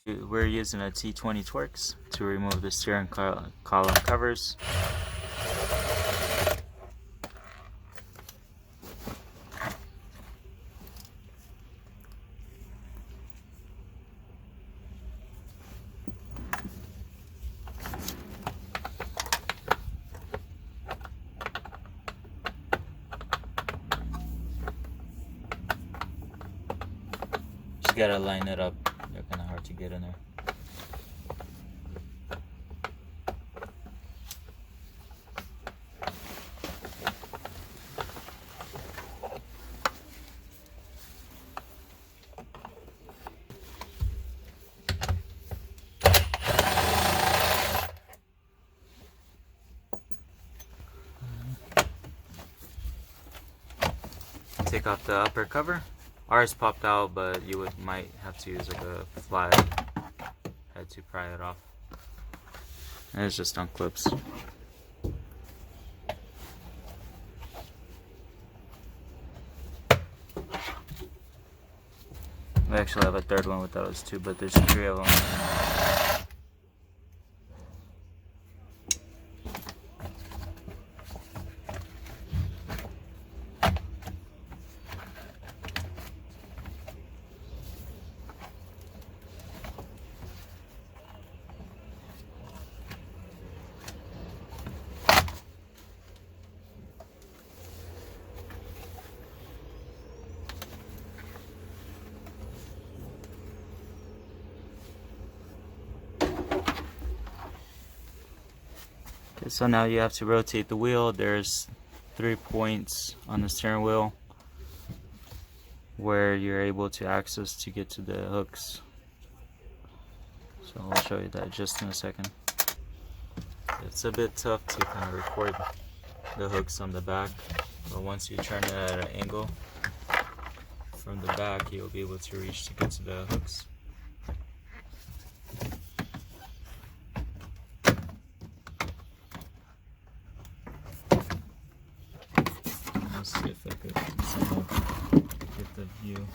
We're using a T20 Twerks to remove the steering column covers. Just gotta line it up. They're kind of hard to get in there. Take off the upper cover. Ours popped out, but you might have to use like a flat head to pry it off. And it's just on clips. We actually have a third one with those too, but there's 3 of them. Okay, so now you have to rotate the wheel. There's 3 points on the steering wheel where you're able to access to get to the hooks. So I'll show you that just in a second. It's a bit tough to kind of record the hooks on the back, but once you turn it at an angle from the back, you'll be able to reach to get to the hooks. Let's see if I could somehow get the view.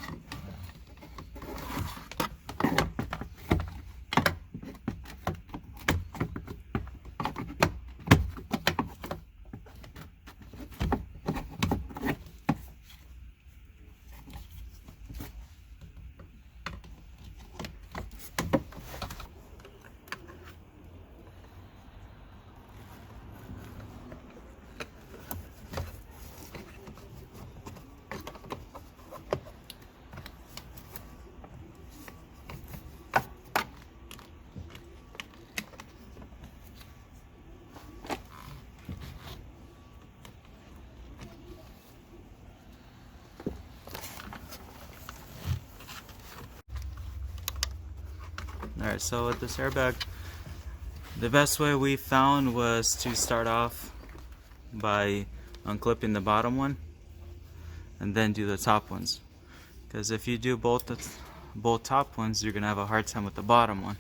Alright, so with this airbag, the best way we found was to start off by unclipping the bottom one and then do the top ones. Because if you do both top ones, you're going to have a hard time with the bottom one.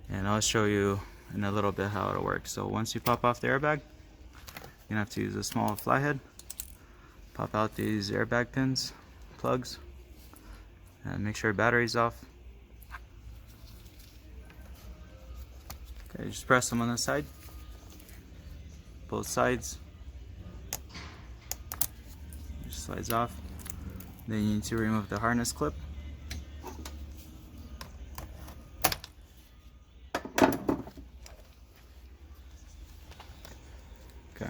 And I'll show you in a little bit how it'll work. So once you pop off the airbag, you're going to have to use a small flathead. Pop out these airbag pins, plugs, and make sure battery's off. Okay, just press them on the side, both sides. It just slides off. Then you need to remove the harness clip. Okay.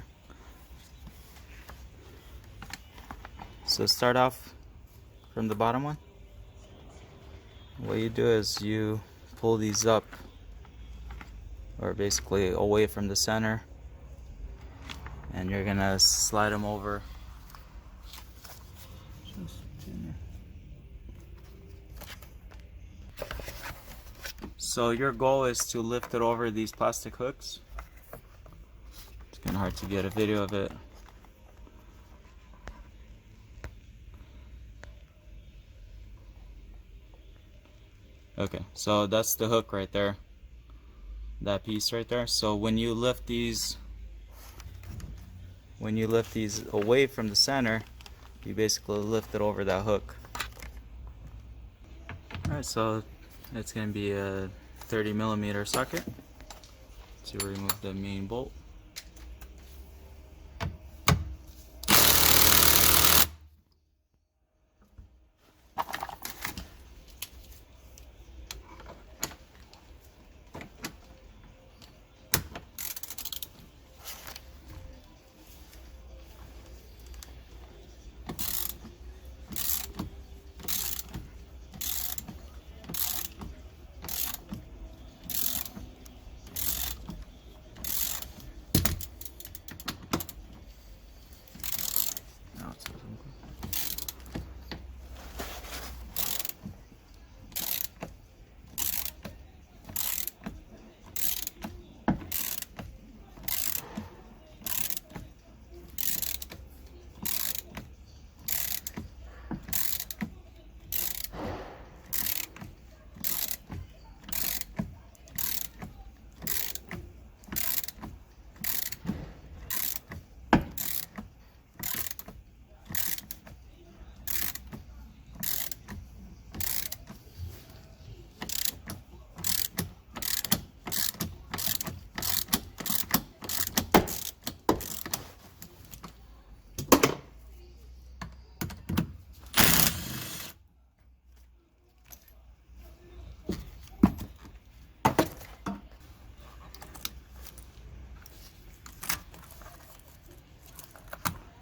So start off from the bottom one. What you do is you pull these up, or basically away from the center, and you're gonna slide them over. So your goal is to lift it over these plastic hooks. It's kind of hard to get a video of it. Okay, so that's the hook right there. That piece right there. So when you lift these away from the center, you basically lift it over that hook. Alright. Alright, so it's going to be a 30mm socket to remove the main bolt.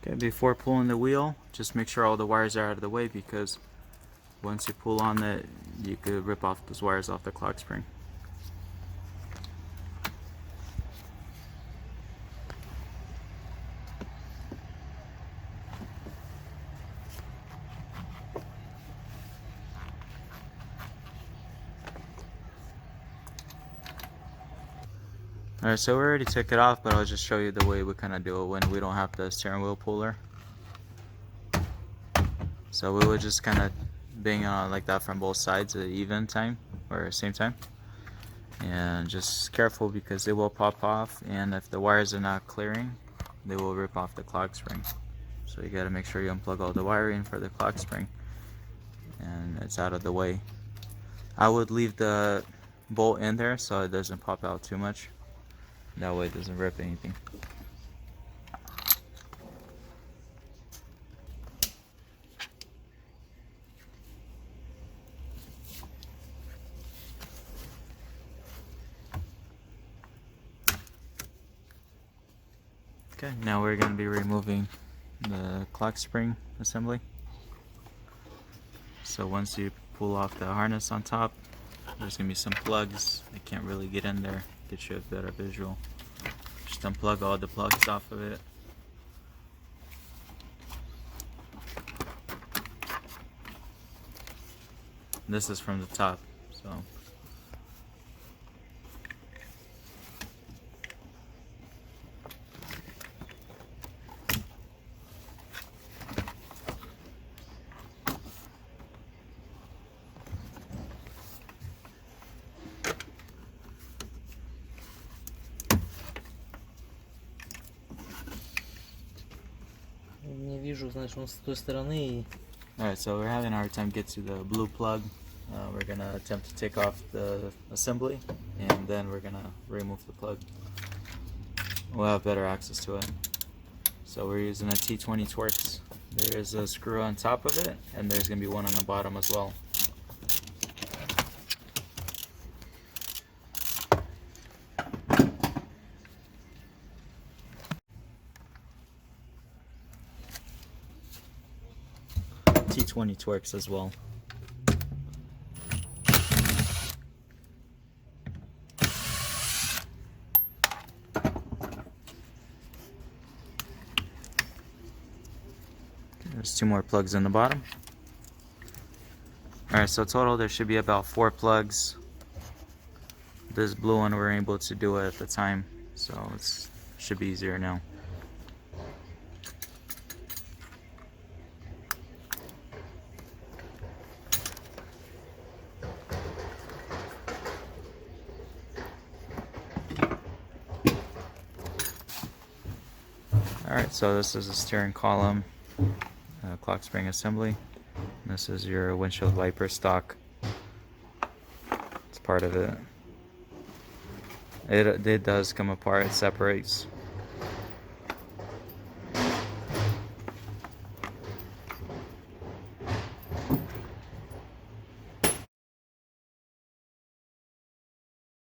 Okay, before pulling the wheel, just make sure all the wires are out of the way, because once you pull on it, you could rip off those wires off the clock spring. Alright, so we already took it off, but I'll just show you the way we kind of do it when we don't have the steering wheel puller. So we would just kind of bang on like that from both sides at even time, or same time. And just careful, because they will pop off, and if the wires are not clearing, they will rip off the clock spring. So you got to make sure you unplug all the wiring for the clock spring, and it's out of the way. I would leave the bolt in there so it doesn't pop out too much. That way it doesn't rip anything. Okay, now we're going to be removing the clock spring assembly. So once you pull off the harness on top, there's going to be some plugs. I can't really get in there, get you a better visual. Just unplug all the plugs off of it. This is from the top, so Не вижу, знаешь, он с той стороны. Alright, so we're having a hard time get to the blue plug. We're going to attempt to take off the assembly, and then we're going to remove the plug. We'll have better access to it. So we're using a T20 Twerks. There is a screw on top of it, and there's going to be one on the bottom as well. T20 Twerks as well. There's 2 more plugs in the bottom. Alright, so total there should be about 4 plugs. This blue one we were able to do it at the time, so it should be easier now. Alright, so this is a steering column, clock spring assembly. This is your windshield wiper stock. part of it. It does come apart, it separates.